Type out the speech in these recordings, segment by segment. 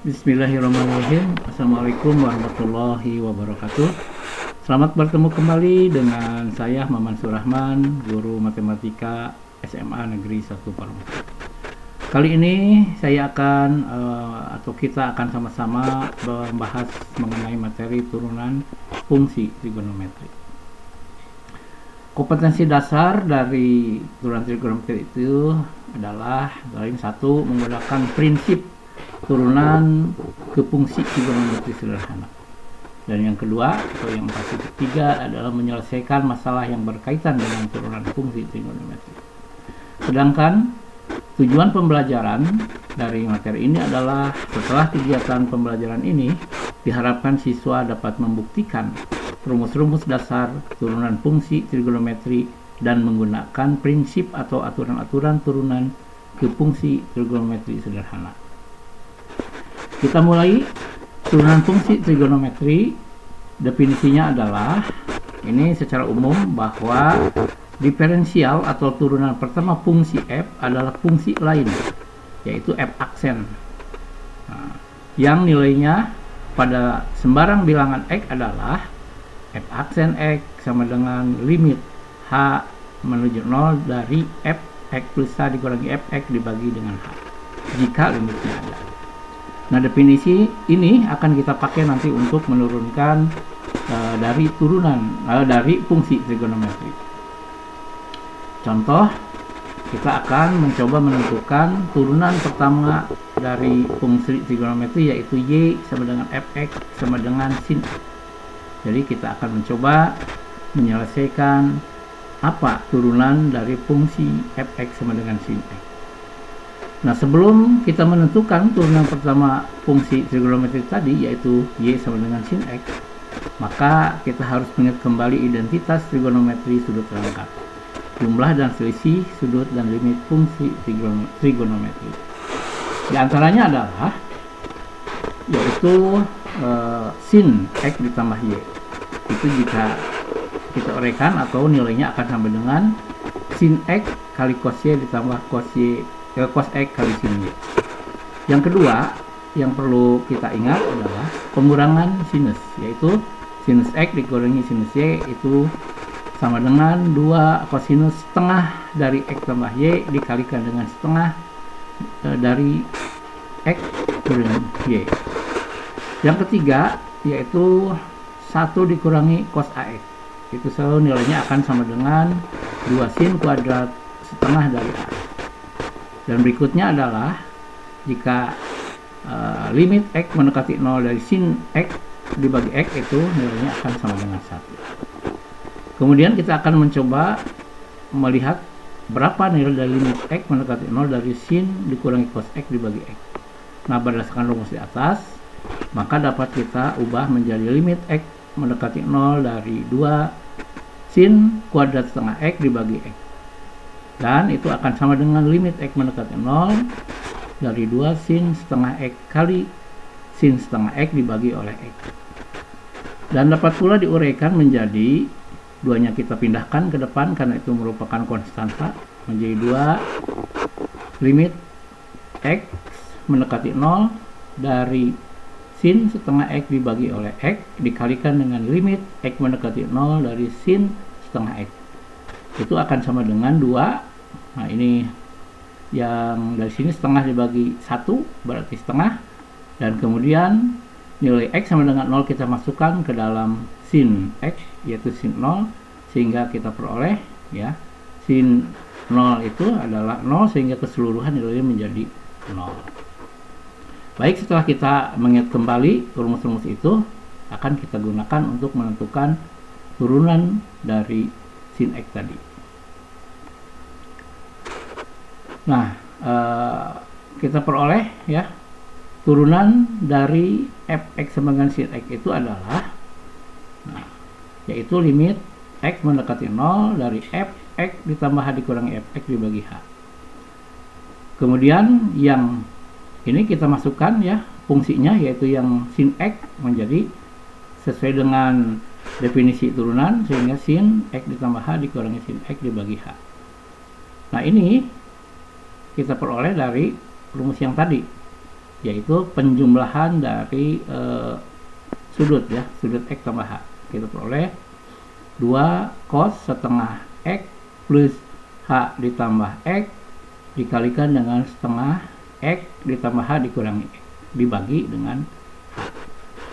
Bismillahirrahmanirrahim. Assalamualaikum warahmatullahi wabarakatuh. Selamat bertemu kembali dengan saya Maman Surahman, guru matematika SMA Negeri 1 Parung. Kali ini saya akan atau kita akan sama-sama membahas mengenai materi turunan fungsi trigonometri. Kompetensi dasar dari turunan trigonometri itu adalah satu, menggunakan prinsip turunan ke fungsi trigonometri sederhana. Dan yang kedua atau yang pasti ketiga adalah menyelesaikan masalah yang berkaitan dengan turunan fungsi trigonometri. Sedangkan tujuan pembelajaran dari materi ini adalah setelah kegiatan pembelajaran ini diharapkan siswa dapat membuktikan rumus-rumus dasar turunan fungsi trigonometri dan menggunakan prinsip atau aturan-aturan turunan ke fungsi trigonometri sederhana. Kita mulai turunan fungsi trigonometri. Definisinya adalah ini secara umum bahwa diferensial atau turunan pertama fungsi f adalah fungsi lain, yaitu f aksen, yang nilainya pada sembarang bilangan x adalah f aksen x sama dengan limit h menuju 0 dari f x plus h dikurangi f x dibagi dengan h jika limitnya ada. Nah, definisi ini akan kita pakai nanti untuk menurunkan dari dari fungsi trigonometri. Contoh, kita akan mencoba menentukan turunan pertama dari fungsi trigonometri, yaitu y sama dengan fx sama dengan sin x. Jadi kita akan mencoba menyelesaikan apa turunan dari fungsi fx sama dengan sin x. Nah, sebelum kita menentukan turunan pertama fungsi trigonometri tadi, yaitu y sama dengan sin x, maka kita harus mengingat kembali identitas trigonometri sudut rangka, jumlah dan selisih sudut dan limit fungsi trigonometri. Di antaranya adalah yaitu sin x ditambah y. Itu jika kita uraikan atau nilainya akan sama dengan sin x kali cos y ditambah cos x kali sin y. Yang kedua yang perlu kita ingat adalah pengurangan sinus, yaitu sinus x dikurangi sinus y itu sama dengan 2 kosinus setengah dari x tambah y dikalikan dengan setengah dari x kurangi y. Yang ketiga yaitu 1 dikurangi cos ax, itu selalu nilainya akan sama dengan 2 sin kuadrat setengah dari a. Dan berikutnya adalah jika limit x mendekati 0 dari sin x dibagi x, itu nilainya akan sama dengan 1. Kemudian kita akan mencoba melihat berapa nilai dari limit x mendekati 0 dari sin dikurangi cos x dibagi x. Nah, berdasarkan rumus di atas, maka dapat kita ubah menjadi limit x mendekati 0 dari 2 sin kuadrat setengah x dibagi x. Dan itu akan sama dengan limit x mendekati 0 dari 2 sin setengah x kali sin setengah x dibagi oleh x. Dan dapat pula diuraikan menjadi, duanya kita pindahkan ke depan karena itu merupakan konstanta, menjadi 2 limit x mendekati 0 dari sin setengah x dibagi oleh x dikalikan dengan limit x mendekati 0 dari sin setengah x. Itu akan sama dengan 2. Nah, ini yang dari sini setengah dibagi 1 berarti setengah, dan kemudian nilai x sama dengan 0 kita masukkan ke dalam sin x, yaitu sin 0, sehingga kita peroleh ya sin 0 itu adalah 0, sehingga keseluruhan nilainya menjadi 0. Baik, setelah kita mengingat kembali rumus-rumus itu, akan kita gunakan untuk menentukan turunan dari sin x tadi. Nah, kita peroleh ya turunan dari fx sama dengan sin x itu adalah yaitu limit x mendekati 0 dari fx ditambah h dikurangi fx dibagi h. Kemudian yang ini kita masukkan ya fungsinya, yaitu yang sin x menjadi sesuai dengan definisi turunan, sehingga sin x ditambah h dikurangi sin x dibagi h. Nah, ini kita peroleh dari rumus yang tadi, yaitu penjumlahan dari sudut ya, sudut X tambah H. Kita peroleh 2 cos setengah X plus H ditambah X dikalikan dengan setengah X ditambah H dikurangi X dibagi dengan H,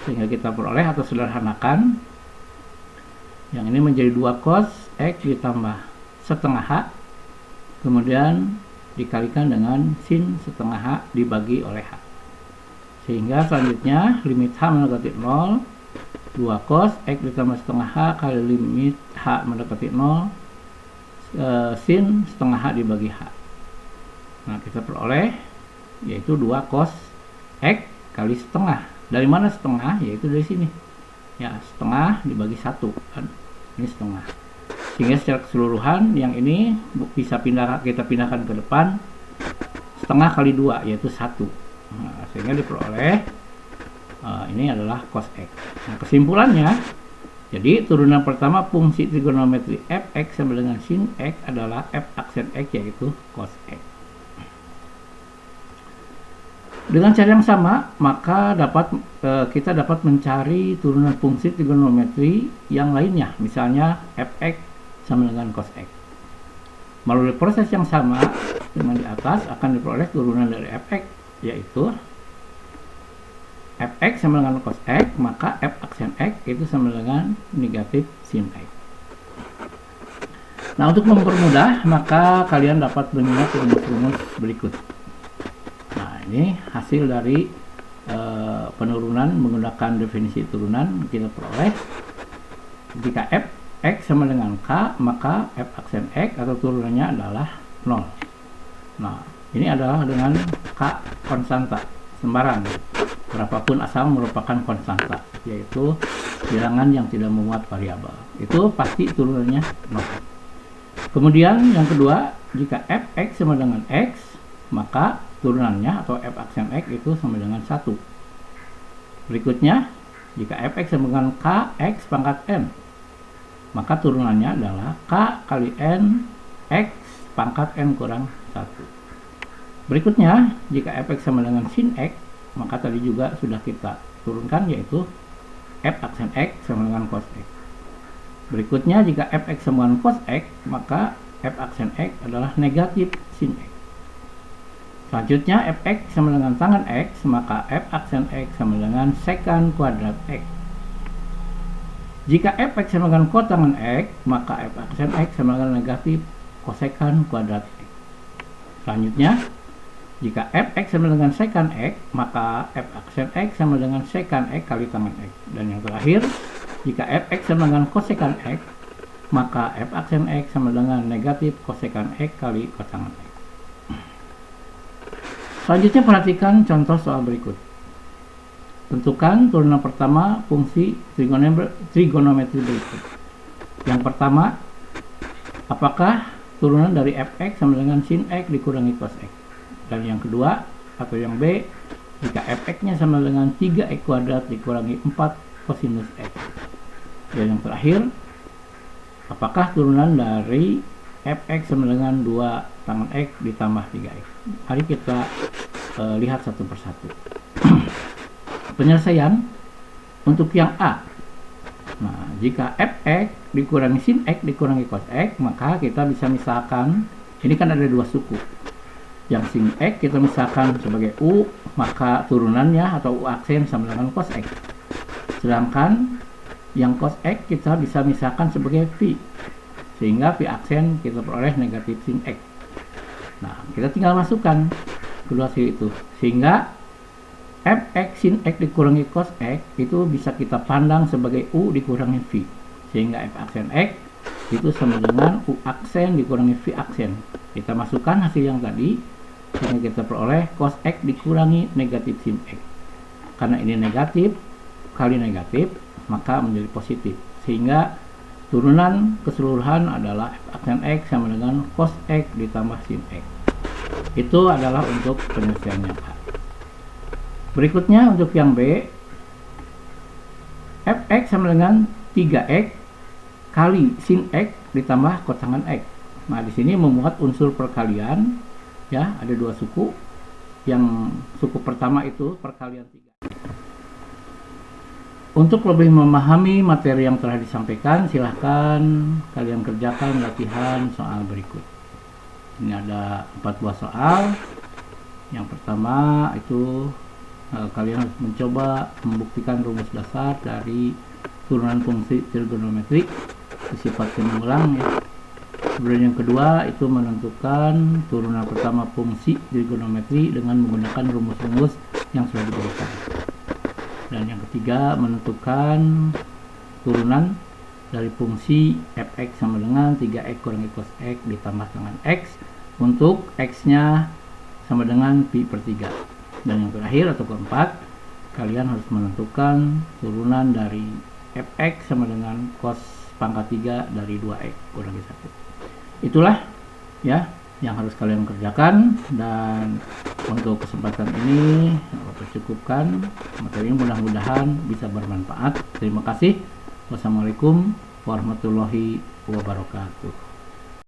sehingga kita peroleh atau sederhanakan yang ini menjadi 2 cos X ditambah setengah H kemudian dikalikan dengan sin setengah H dibagi oleh H, sehingga selanjutnya limit H mendekati 0, 2 cos X ditambah setengah H kali limit H mendekati 0 sin setengah H dibagi H. Nah, kita peroleh yaitu 2 cos X kali setengah. Dari mana setengah? Yaitu dari sini ya, setengah dibagi 1 kan, ini setengah, sehingga secara keseluruhan yang ini bisa kita pindahkan ke depan, setengah kali 2 yaitu 1. Nah, sehingga diperoleh ini adalah cos X. Nah, kesimpulannya, jadi turunan pertama fungsi trigonometri fx sama dengan sin X adalah f aksen X yaitu cos X. Dengan cara yang sama, maka kita dapat mencari turunan fungsi trigonometri yang lainnya, misalnya fx sama dengan cos X. Melalui proses yang sama dengan di atas akan diperoleh turunan dari fx, yaitu fx sama dengan cos X, maka f aksen X itu sama dengan negatif sin X. Nah, untuk mempermudah, maka kalian dapat mengingat rumus-rumus berikut. Nah, ini hasil dari penurunan menggunakan definisi turunan. Kita peroleh jika f x sama dengan k, maka f aksen X atau turunannya adalah 0. Nah, ini adalah dengan k konstanta sembarang, berapapun asal merupakan konstanta, yaitu bilangan yang tidak memuat variabel, itu pasti turunannya 0. Kemudian yang kedua, jika fx sama dengan x, maka turunannya atau f aksen X itu sama dengan 1. Berikutnya, jika fx sama dengan kx pangkat n, maka turunannya adalah k kali n x pangkat n kurang 1. Berikutnya, jika fx sama dengan sin X, maka tadi juga sudah kita turunkan, yaitu f aksen X sama dengan cos X. Berikutnya, jika fx sama dengan cos X, maka f aksen X adalah negatif sin X. Selanjutnya, fx sama dengan tangan X, maka f aksen X sama dengan secant kuadrat X. Jika fx sama dengan kotangan X, maka f aksen X sama dengan negatif kosekant kuadrat X. Selanjutnya, jika fx sama dengan secant X, maka f aksen X sama dengan secant X kali tangan X. Dan yang terakhir, jika fx sama dengan kosekant X, maka f aksen X sama dengan negatif kosekant X kali kotangan X. Selanjutnya, perhatikan contoh soal berikut. Tentukan turunan pertama fungsi trigonometri berikut. Yang pertama, apakah turunan dari fx sama dengan sin X dikurangi cos X? Dan yang kedua, atau yang B, jika fx-nya sama dengan 3x kuadrat dikurangi 4 kosinus X. Dan yang terakhir, apakah turunan dari fx sama dengan 2 tangan X ditambah 3x? Mari kita lihat satu persatu. Penyelesaian untuk yang A. Nah, jika fx dikurangi sin X dikurangi cos X, maka kita bisa misalkan, ini kan ada dua suku. Yang sin X kita misalkan sebagai U, maka turunannya atau U aksen sama dengan cos X. Sedangkan yang cos X kita bisa misalkan sebagai V, sehingga V aksen kita peroleh negatif sin X. Nah, kita tinggal masukkan kedua hasil itu, sehingga fx sin X dikurangi cos X itu bisa kita pandang sebagai U dikurangi V, sehingga f aksen X itu sama dengan U aksen dikurangi V aksen. Kita masukkan hasil yang tadi, sehingga kita peroleh cos X dikurangi negatif sin X. Karena ini negatif kali negatif, maka menjadi positif, sehingga turunan keseluruhan adalah f aksen X sama dengan cos X ditambah sin X. Itu adalah untuk penyelesaian yang A. Berikutnya untuk yang B, fx sama dengan 3x kali sin X ditambah kotangan X. Nah, di sini memuat unsur perkalian, ya, ada dua suku. yang suku pertama itu perkalian 3. Untuk lebih memahami materi yang telah disampaikan, silahkan kalian kerjakan latihan soal berikut. Ini ada 4 buah soal. Yang pertama itu kalian harus mencoba membuktikan rumus dasar dari turunan fungsi trigonometrik bersifat pengulang ya. Kemudian yang kedua itu menentukan turunan pertama fungsi trigonometri dengan menggunakan rumus-rumus yang sudah diberikan. Dan yang ketiga menentukan turunan dari fungsi fx sama dengan 3x kurangi cos x ditambah dengan x untuk x-nya sama dengan pi per 3. Dan yang terakhir atau keempat, kalian harus menentukan turunan dari fx sama dengan cos pangkat 3 dari 2x kurangi 1. Itulah ya yang harus kalian kerjakan, dan untuk kesempatan ini aku cukupkan materi, mudah-mudahan bisa bermanfaat. Terima kasih. Wassalamualaikum warahmatullahi wabarakatuh.